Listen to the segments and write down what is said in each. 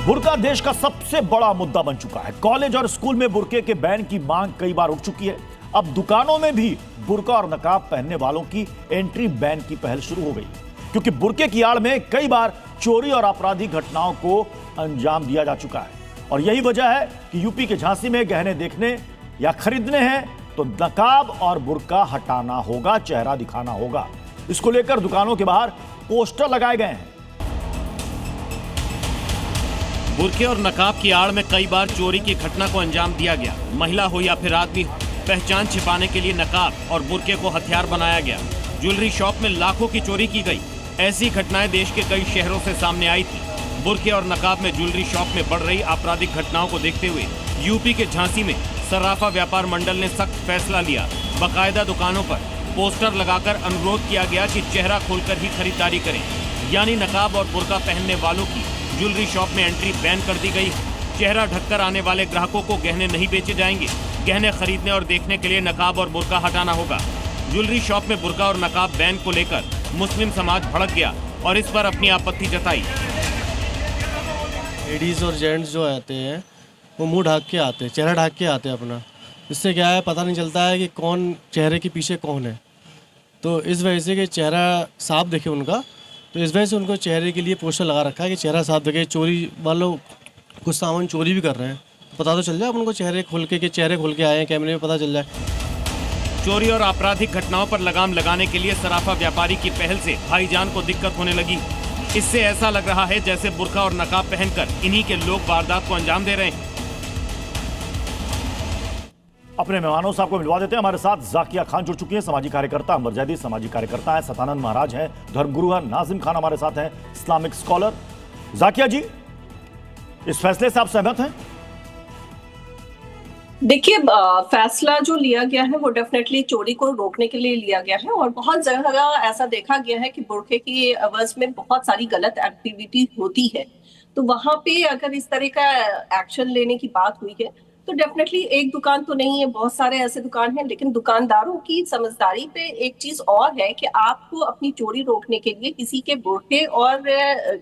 बुर्का देश का सबसे बड़ा मुद्दा बन चुका है। कॉलेज और स्कूल में बुर्के के बैन की मांग कई बार उठ चुकी है। अब दुकानों में भी बुर्का और नकाब पहनने वालों की एंट्री बैन की पहल शुरू हो गई, क्योंकि बुर्के की आड़ में कई बार चोरी और आपराधिक घटनाओं को अंजाम दिया जा चुका है। और यही वजह है कि यूपी के झांसी में गहने देखने या खरीदने हैं तो नकाब और बुर्का हटाना होगा, चेहरा दिखाना होगा। इसको लेकर दुकानों के बाहर पोस्टर लगाए गए हैं। बुर्के और नकाब की आड़ में कई बार चोरी की घटना को अंजाम दिया गया। महिला हो या फिर आदमी हो, पहचान छिपाने के लिए नकाब और बुर्के को हथियार बनाया गया। ज्वेलरी शॉप में लाखों की चोरी की गई। ऐसी घटनाएं देश के कई शहरों से सामने आई थी। बुर्के और नकाब में ज्वेलरी शॉप में बढ़ रही आपराधिक घटनाओं को देखते हुए यूपी के झांसी में सराफा व्यापार मंडल ने सख्त फैसला लिया। बाकायदा दुकानों पर पोस्टर लगाकर अनुरोध किया गया कि चेहरा खोलकर ही खरीदारी करें, यानी नकाब और बुर्का पहनने वालों की ज्वेलरी शॉप में एंट्री बैन कर दी गई। चेहरा ढककर आने वाले ग्राहकों को गहने नहीं बेचे जाएंगे। गहने खरीदने और देखने के लिए नकाब और बुर्का हटाना होगा। ज्वेलरी शॉप में बुर्का और नकाब बैन को लेकर मुस्लिम समाज भड़क गया और इस पर अपनी आपत्ति जताई। लेडीज़ और जेंट्स जो आते हैं वो मुंह ढक के आते हैं, चेहरा ढक के आते हैं अपना। इससे क्या है, पता नहीं चलता है कि कौन चेहरे के पीछे कौन है। तो इस वजह से कि चेहरा साफ दिखे उनका, तो इस वजह से उनको चेहरे के लिए पोस्टर लगा रखा है कि चेहरा साफ दिखे। चोरी वालों कुछ सामान चोरी भी कर रहे हैं, पता तो चल जाए उनको चेहरे खोल के कि चेहरे खोल के आए हैं, कैमरे में पता चल जाए। चोरी और आपराधिक घटनाओं पर लगाम लगाने के लिए सराफा व्यापारी की पहल से भाईजान को दिक्कत होने लगी। इससे ऐसा लग रहा है जैसे बुर्का और नकाब पहनकर इन्हीं के लोग वारदात को अंजाम दे रहे हैं। अपने मेहमानों से आपको मिलवा देते हैं। हमारे साथ जाकिया खान जुड़ चुकी हैं, सामाजिक कार्यकर्ता। अंबर जैदी सामाजिक कार्यकर्ता है। सतानंद महाराज हैं, धर्मगुरु हैं। नाजिम खान हमारे साथ हैं, इस्लामिक स्कॉलर। जाकिया जी, इस फैसले से आप सहमत हैं? देखिए, फैसला जो लिया गया है वो डेफिनेटली चोरी को रोकने के लिए लिया गया है। और बहुत जगह ऐसा देखा गया है कि बुर्के की एवज में बहुत सारी गलत एक्टिविटी होती है, तो वहां पे अगर इस तरह का एक्शन लेने की बात हुई है तो डेफिनेटली एक दुकान तो नहीं है, बहुत सारे ऐसे दुकान हैं। लेकिन दुकानदारों की समझदारी पे एक चीज और है कि आपको अपनी चोरी रोकने के लिए किसी के बुर्के और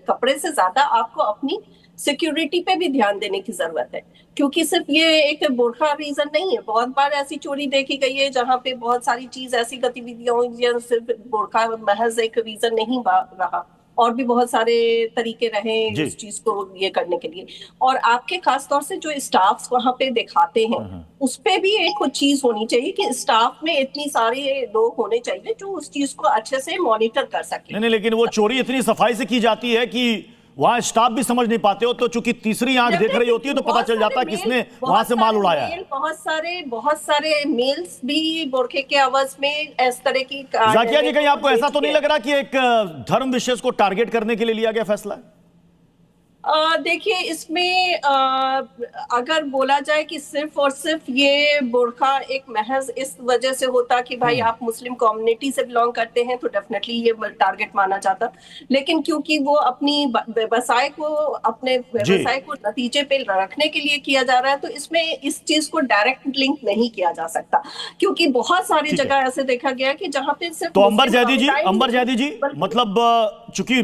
कपड़े से ज्यादा आपको अपनी सिक्योरिटी पे भी ध्यान देने की जरूरत है, क्योंकि सिर्फ ये एक बुर्का रीजन नहीं है। बहुत बार ऐसी चोरी देखी गई है जहां पे बहुत सारी चीज ऐसी गतिविधियां हुई, सिर्फ बुर्का महज एक रीजन नहीं रहा, और भी बहुत सारे तरीके रहे इस चीज को ये करने के लिए। और आपके खास तौर से जो स्टाफ वहां पे दिखाते हैं उस पे भी एक कुछ चीज होनी चाहिए कि स्टाफ में इतनी सारे लोग होने चाहिए जो उस चीज को अच्छे से मॉनिटर कर सके। नहीं, लेकिन वो चोरी इतनी सफाई से की जाती है कि वहां स्टाफ भी समझ नहीं पाते हो, तो चूंकि तीसरी आंख देख रही होती है तो पता चल जाता है किसने वहां से माल उड़ाया है। बहुत सारे मेल्स भी बुर्के के आवाज में इस तरह की। जाकिया जी, कहीं आपको ऐसा तो नहीं लग रहा कि एक धर्म विशेष को टारगेट करने के लिए लिया गया फैसला है? देखिए, इसमें अगर बोला जाए कि सिर्फ और सिर्फ ये बुर्का एक महज इस वजह से होता कि भाई आप मुस्लिम कम्युनिटी से बिलोंग करते हैं तो डेफिनेटली ये टारगेट माना जाता। लेकिन क्योंकि वो अपनी व्यवसाय को नतीजे पे रखने के लिए किया जा रहा है, तो इसमें इस चीज को डायरेक्ट लिंक नहीं किया जा सकता, क्योंकि बहुत सारी जगह ऐसे देखा गया कि जहाँ पे सिर्फ। तो अंबर जैदी जी, मतलब चूंकि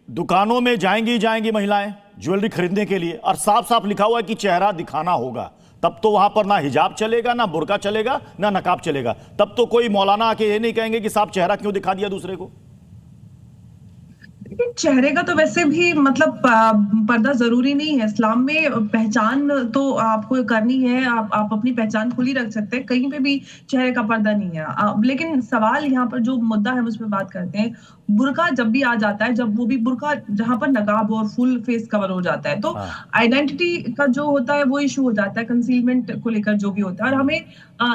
दुकानों में जाएंगी महिलाएं ज्वेलरी खरीदने के लिए और साफ साफ लिखा हुआ है कि चेहरा दिखाना होगा, तब तो वहां पर ना हिजाब चलेगा, ना बुर्का चलेगा, ना नकाब चलेगा। तब तो कोई मौलाना आके ये नहीं कहेंगे कि साहब चेहरा क्यों दिखा दिया दूसरे को। चेहरे का तो वैसे भी मतलब पर्दा जरूरी नहीं है। इस्लाम में पहचान तो आपको करनी है, आप अपनी पहचान खुली रख सकते हैं, कहीं पे भी चेहरे का पर्दा नहीं है। लेकिन सवाल यहाँ पर जो मुद्दा है उस पर बात करते हैं। बुर्का जब भी आ जाता है, जब वो भी बुर्का जहां पर नकाब और फुल फेस कवर हो जाता है, तो आइडेंटिटी का जो होता है वो इशू हो जाता है, कंसीलमेंट को लेकर जो भी होता है। और हमें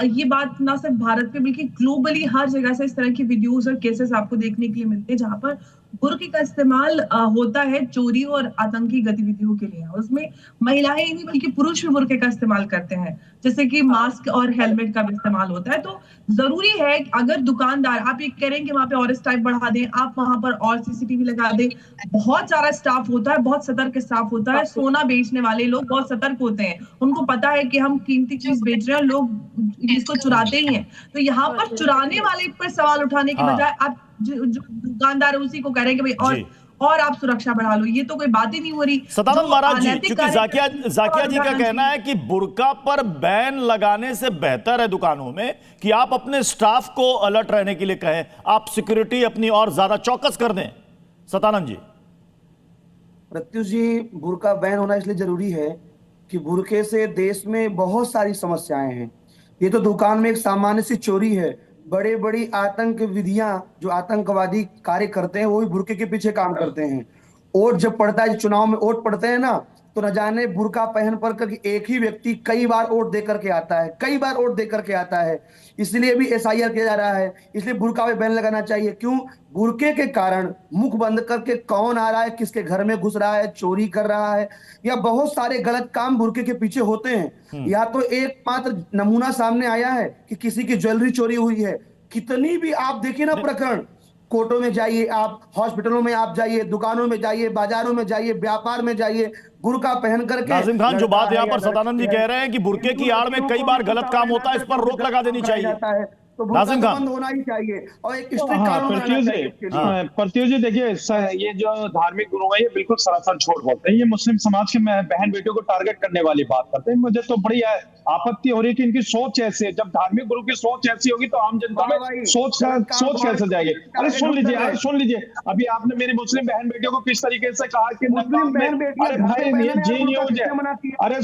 ये बात ना सिर्फ भारत में बल्कि ग्लोबली हर जगह से इस तरह की वीडियोस और केसेस आपको देखने के लिए मिलते हैं जहां पर बुर्के का इस्तेमाल होता है चोरी और आतंकी गतिविधियों के लिए। उसमें महिलाएं ही नहीं बल्कि पुरुष भी बुर्के का इस्तेमाल करते हैं, जैसे कि मास्क और हेलमेट का भी इस्तेमाल होता है। तो जरूरी है अगर दुकानदार आप ये कह रहे हैं कि वहां पे और स्टाफ बढ़ा दें, आप वहां पर और सीसीटीवी लगा दें। बहुत सारा स्टाफ होता है, बहुत सतर्क स्टाफ होता है। सोना बेचने वाले लोग बहुत सतर्क होते हैं, उनको पता है कि हम कीमती चीज बेच रहे हैं, लोग इसको चुराते ही हैं। तो यहाँ पर चुराने वाले पर सवाल उठाने की बजाय आप जो दुकानदार है उसी को कह रहे हैं कि भाई और आप सुरक्षा बढ़ा लो, ये तो कोई बात ही नहीं हो रही। सदानंद महाराज जी, अनैतिक क्योंकि जाकिया जी का कहना है कि बुर्का पर बैन लगाने से बेहतर है दुकानों में कि आप अपने स्टाफ को अलर्ट रहने के लिए कहें, आप सिक्योरिटी अपनी और ज्यादा चौकस कर दें। सदानंद जी। प्रत्युष जी, बुर्का बैन होना इसलिए जरूरी है कि बुर्के से देश में बहुत सारी समस्याएं हैं। ये तो दुकान में एक सामान्य सी चोरी है, बड़े बड़ी आतंक विधियां जो आतंकवादी कार्य करते हैं वो भी बुर्के के पीछे काम करते हैं। वोट जब पड़ता है, चुनाव में वोट पड़ते हैं ना, तो न जाने बुर्का पहन पर करके एक ही व्यक्ति कई बार वोट दे करके आता है, कई बार वोट दे करके आता है। इसलिए भी SIR किया जा रहा है, इसलिए बुर्का पे बैन लगाना चाहिए। क्यों? बुर्के के कारण मुख बंद करके कौन आ रहा है, किसके घर में घुस रहा है, चोरी कर रहा है, या बहुत सारे गलत काम बुर्के के पीछे होते हैं। या तो एकमात्र नमूना सामने आया है कि किसी की ज्वेलरी चोरी हुई है। कितनी भी आप देखिए ना प्रकरण, कोर्टों में जाइए, आप हॉस्पिटलों में आप जाइए, दुकानों में जाइए, बाजारों में जाइए, व्यापार में जाइए, बुर्का पहन करके। नाजिम खान, जो बात यहाँ पर सदानंद जी कह रहे हैं कि बुर्के की आड़ में कई बार गलत काम होता है, इस पर रोक लगा देनी चाहिए। तो नाजिम खान बंद होना ही चाहिए और एक स्ट्रिक्ट कानून। प्रत्युष जी देखिए, ये जो धार्मिक गुरु है ये बिल्कुल सरासर झूठ बोलते हैं। ये मुस्लिम समाज के बहन बेटियों को टारगेट करने वाली बात करते हैं। मुझे तो बड़ी आपत्ति हो रही है कि इनकी सोच ऐसी है। जब धार्मिक गुरु की सोच ऐसी होगी तो आम जनता में सोच कैसे जाएगी? अरे सुन लीजिए, अभी आपने मेरी मुस्लिम बहन बेटियों को किस तरीके से कहा कि मुस्लिम बहन बेटियां, अरे भाई ये जी न्यूज है, अरे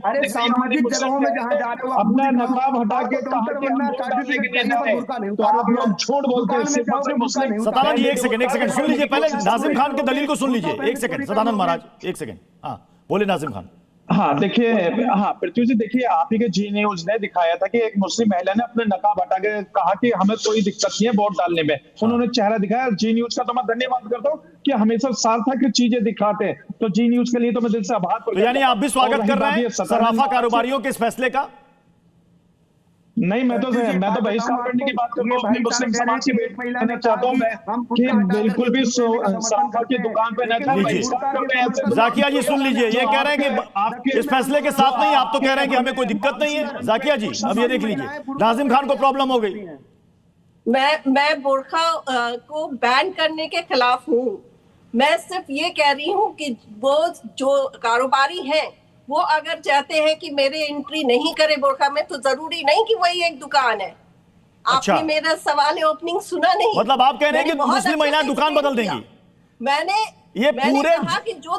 अरे सामाजिक जगहों में जहां जा रहे हो अपना नकाब हटा के कहा कि तो आप लोग झूठ बोलते हैं। सदानंद जी एक सेकंड सुन लीजिए, पहले नाजिम खान की दलील को सुन लीजिए। एक सेकंड सदानंद महाराज, एक सेकंड। हाँ बोले नाजिम खान। हाँ देखिए, हाँ प्रत्युष जी देखिए, आप ही के जी न्यूज ने दिखाया था कि एक मुस्लिम महिला ने अपने नकाब हटा के कहा कि हमें कोई दिक्कत नहीं है वोट डालने में। उन्होंने चेहरा दिखाया। जी न्यूज का तो मैं धन्यवाद करता हूँ कि हमेशा सार्थक चीजें दिखाते हैं, तो जी न्यूज के लिए तो मैं दिल से आभार करता हूं। यानी आप भी स्वागत कर रहे हैं सराफा कारोबारियों के इस फैसले का? नहीं, मैं तो बहिष्कार करने की बात कर रहा हूँ। अपनी मुस्लिम समाज की बेट कहना चाहता हूँ मैं कि बिल्कुल भी सराफा की दुकान पे न जाए। जाकिया जी सुन लीजिए, ये कह रहे हैं कि आप इस फैसले के साथ नहीं, आप तो कह रहे हैं कि हमें कोई दिक्कत नहीं है। जाकिया जी अब ये देख लीजिए, नाजिम खान को प्रॉब्लम हो गई। मैं बुर्का को बैन करने के खिलाफ हूँ। मैं सिर्फ ये कह रही हूँ कि वो जो कारोबारी हैं वो अगर चाहते हैं कि मेरे एंट्री नहीं करे बुर्का में, तो जरूरी नहीं कि वही एक दुकान है। अच्छा। आपने मेरा सवाल ओपनिंग सुना नहीं? मतलब आप कह रहे हैं कि मुस्लिम महिलाएं दुकान बदल देंगी? मैंने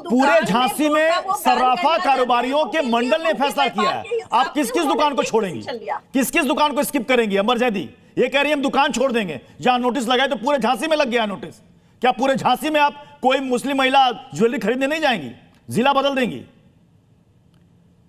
पूरे झांसी में सराफा कारोबारियों के मंडल ने फैसला किया है। आप किस किस दुकान को छोड़ेंगी, किस किस दुकान को स्किप करेंगी? अमर जैदी ये कह रही है हम दुकान छोड़ देंगे। जहां नोटिस लगाए तो पूरे झांसी में लग गया नोटिस। क्या पूरे झांसी में आप कोई मुस्लिम महिला ज्वेलरी खरीदने नहीं जाएंगी, जिला बदल देंगी?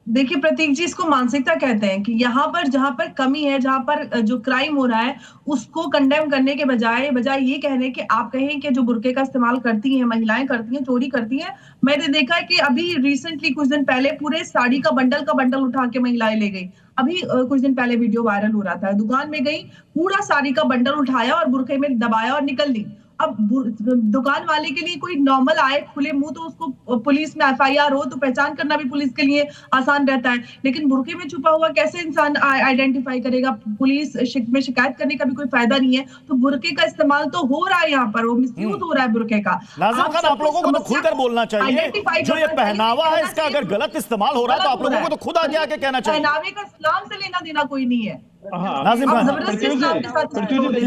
देखिए प्रतीक जी, इसको मानसिकता कहते हैं कि यहाँ पर जहां पर कमी है, जहां पर जो क्राइम हो रहा है उसको कंडेम करने के बजाय ये कहने कि आप कहें कि जो बुर्के का इस्तेमाल करती हैं महिलाएं, करती हैं, चोरी करती हैं। मैंने देखा है कि अभी रिसेंटली कुछ दिन पहले पूरे साड़ी का बंडल उठा के महिलाएं ले गई। अभी कुछ दिन पहले वीडियो वायरल हो रहा था, दुकान में गई, पूरा साड़ी का बंडल उठाया और बुर्के में दबाया और निकल ली। अब दुकान वाले के लिए कोई नॉर्मल आए खुले मुंह तो उसको पुलिस में FIR हो तो पहचान करना भी पुलिस के लिए आसान रहता है, लेकिन बुर्के में छुपा हुआ कैसे इंसान आइडेंटिफाई करेगा? पुलिस में शिकायत करने का भी कोई फायदा नहीं है। तो बुर्के का इस्तेमाल तो हो रहा है, यहाँ पर वो मिसयूज हो रहा है बुर्के का। नाजिम खान, आप लोगों को तो खुलकर बोलना चाहिए। जो ये पहनावा है इसका अगर गलत इस्तेमाल हो रहा है तो आप लोगों को तो खुद आगे आके कहना चाहिए। पहनावे का इस्लाम से लेना देना कोई नहीं है। नाजिम खान,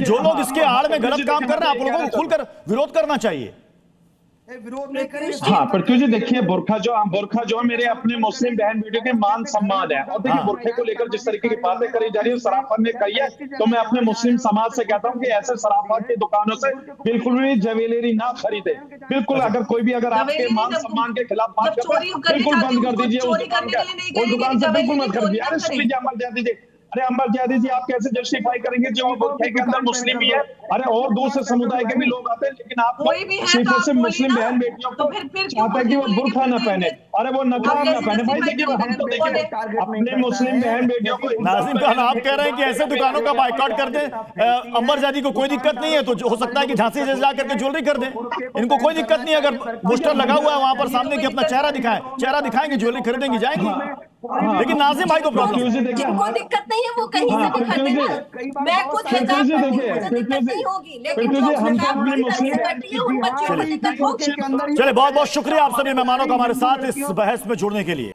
जो लोग इसके आड़ में गलत काम कर रहे हैं आप लोगों को खुलकर विरोध करना चाहिए। हाँ प्रत्युष जी देखिए, बुर्खा जो है मेरे अपने मुस्लिम बहन बेटियों के मान सम्मान है। और देखिए बुर्खे को लेकर जिस तरीके की बातें करी जा रही है सराफा ने कही है, तो मैं अपने मुस्लिम समाज से कहता हूँ कि ऐसे सराफा की दुकानों से बिल्कुल भी ज्वेलरी ना खरीदे। बिल्कुल, अगर कोई भी अगर आपके मान सम्मान के खिलाफ बात कर रहा है बिल्कुल बंद कर दीजिए उस दुकान से, बिल्कुल मत कर दीजिए। अरे सुन लीजिए अमर जैदी जी, अरे अमर जैदी जी आप कैसे जस्टिफाई करेंगे जो बुर्खे के अंदर मुस्लिम ही है? अरे और दूसरे समुदाय के भी लोग आते हैं, लेकिन आप सिर्फ और सिर्फ मुस्लिम बहन बेटियों को चाहते हैं कि वो बुर्खा न पहने, अरे वो नकाब न पहने। भाई देखिए, हम तो देखिए अपने मुस्लिम बहन बेटियों को। नाजिम खान, आप कह रहे हैं कि ऐसे दुकानों का बायकॉट कर दें। अमर जैदी को कोई दिक्कत नहीं है, तो हो सकता है कि झांसी से जाकर के ज्वेलरी कर दें, इनको कोई दिक्कत नहीं। अगर पोस्टर लगा हुआ है वहां पर सामने कि अपना चेहरा दिखाएं, चेहरा दिखाएंगे, ज्वेलरी खरीदेंगे, जाएंगे। लेकिन नाज़िम भाई को प्रॉब्लम है। जिनको दिक्कत नहीं है वो कहीं से भी कर देना। मैं खुद हिजाब करती हूँ, मुझे दिक्कत नहीं होगी, लेकिन जो हिजाब पूरी तरह से करती है उन बच्चियों को दिक्कत होगी। चलिए, बहुत बहुत शुक्रिया आप सभी मेहमानों का हमारे साथ इस बहस में जुड़ने के लिए।